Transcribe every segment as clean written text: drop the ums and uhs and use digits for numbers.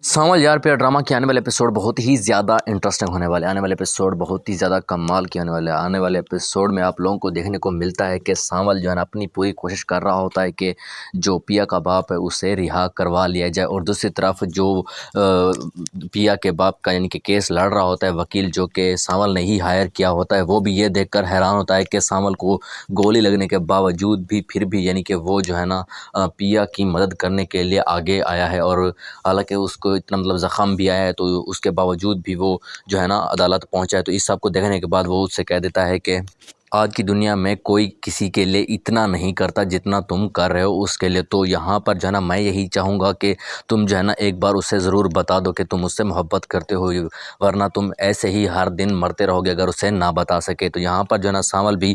سانول یار پیار ڈرامہ کے آنے والے ایپیسوڈ بہت ہی زیادہ انٹرسٹنگ ہونے والے، آنے والے ایپیسوڈ بہت ہی زیادہ کمال کے ہونے والے۔ آنے والے ایپیسوڈ میں آپ لوگوں کو دیکھنے کو ملتا ہے کہ سانول جو ہے نا اپنی پوری کوشش کر رہا ہوتا ہے کہ جو پیا کا باپ ہے اسے رہا کروا لیا جائے، اور دوسری طرف جو پیا کے باپ کا یعنی کہ کیس لڑ رہا ہوتا ہے وکیل، جو کہ سانول نے ہی ہائر کیا ہوتا ہے، وہ بھی یہ دیکھ کر حیران ہوتا ہے کہ سانول کو گولی لگنے کے باوجود بھی پھر بھی یعنی کہ وہ جو ہے نا پیا کی مدد کرنے کے لیے آگے آیا ہے، اور حالانکہ اس کو اتنا زخم بھی آیا ہے تو اس کے باوجود بھی وہ جو ہے نا عدالت پہنچا ہے۔ تو اس سب کو دیکھنے کے بعد وہ اس سے کہہ دیتا ہے کہ آج کی دنیا میں کوئی کسی کے لیے اتنا نہیں کرتا جتنا تم کر رہے ہو اس کے لیے، تو یہاں پر جو ہے نا میں یہی چاہوں گا کہ تم جو ہے نا ایک بار اسے ضرور بتا دو کہ تم اس سے محبت کرتے ہو، ورنہ تم ایسے ہی ہر دن مرتے رہو گے اگر اسے نہ بتا سکے۔ تو یہاں پر جو ہے نا سانول بھی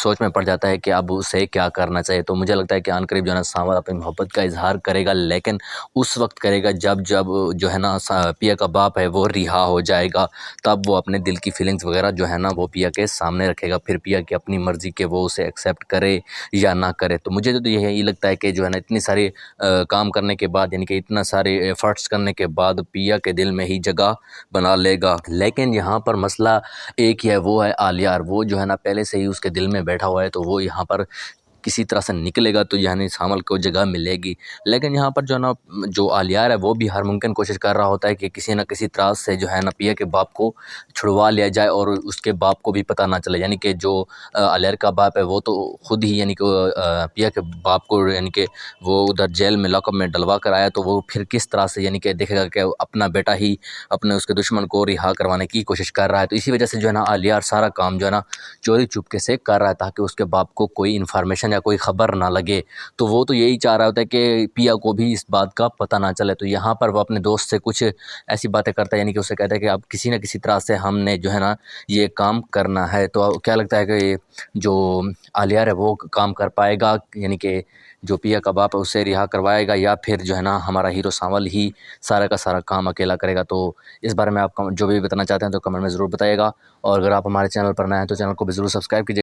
سوچ میں پڑ جاتا ہے کہ اب اسے کیا کرنا چاہیے۔ تو مجھے لگتا ہے کہ عن قریب جو ہے نا سانول اپنی محبت کا اظہار کرے گا، لیکن اس وقت کرے گا جب جو ہے نا پیا کا باپ ہے وہ رہا ہو جائے گا، تب وہ اپنے دل کی فیلنگز وغیرہ جو ہے نا وہ پیا کے سامنے رکھے گا، پھر پیا کی اپنی مرضی کہ وہ اسے ایکسیپٹ کرے یا نہ کرے۔ تو مجھے تو یہی لگتا ہے کہ جو ہے نا اتنی ساری کام کرنے کے بعد یعنی کہ اتنا سارے ایفرٹس کرنے کے بعد پیا کے دل میں ہی جگہ بنا لے گا، لیکن یہاں پر مسئلہ ایک ہی ہے، وہ ہے آلیار۔ وہ جو ہے نا پہلے سے ہی اس کے دل میں بیٹھا ہوا ہے، تو وہ یہاں پر کسی طرح سے نکلے گا تو یعنی سانول کو جگہ ملے گی، لیکن یہاں پر جو ہے نا جو آلیار ہے وہ بھی ہر ممکن کوشش کر رہا ہوتا ہے کہ کسی نہ کسی طرح سے جو ہے نا پیا کے باپ کو چھڑوا لیا جائے اور اس کے باپ کو بھی پتہ نہ چلے، یعنی کہ جو آلیار کا باپ ہے وہ تو خود ہی یعنی کہ پیا کے باپ کو یعنی کہ وہ ادھر جیل میں لاک اپ میں ڈلوا کر آیا، تو وہ پھر کس طرح سے یعنی کہ دیکھے گا کہ اپنا بیٹا ہی اپنے اس کے دشمن کو رہا کروانے کی کوشش کر رہا ہے۔ تو اسی وجہ سے جو ہے نا آلیار سارا کام جو ہے نا چوری چپکے سے کر رہا ہے تاکہ اس کے باپ کو کوئی انفارمیشن یا کوئی خبر نہ لگے۔ تو وہ تو یہی چاہ رہا ہوتا ہے کہ پیا کو بھی اس بات کا پتہ نہ چلے۔ تو یہاں پر وہ اپنے دوست سے کچھ ایسی باتیں کرتا ہے، یعنی کہ اسے کہتا ہے کہ اب کسی نہ کسی طرح سے ہم نے جو ہے نا یہ کام کرنا ہے۔ تو کیا لگتا ہے کہ جو آلیار ہے وہ کام کر پائے گا، یعنی کہ جو پیا کا باپ ہے اسے رہا کروائے گا، یا پھر جو ہے نا ہمارا ہیرو سانول ہی سارا کا سارا کام اکیلا کرے گا؟ تو اس بارے میں آپ جو بھی بتانا چاہتے ہیں تو کمنٹ میں ضرور بتائیے گا، اور اگر آپ ہمارے چینل پر نئے ہیں تو چینل کو بھی ضرور سبسکرائب کیجیے۔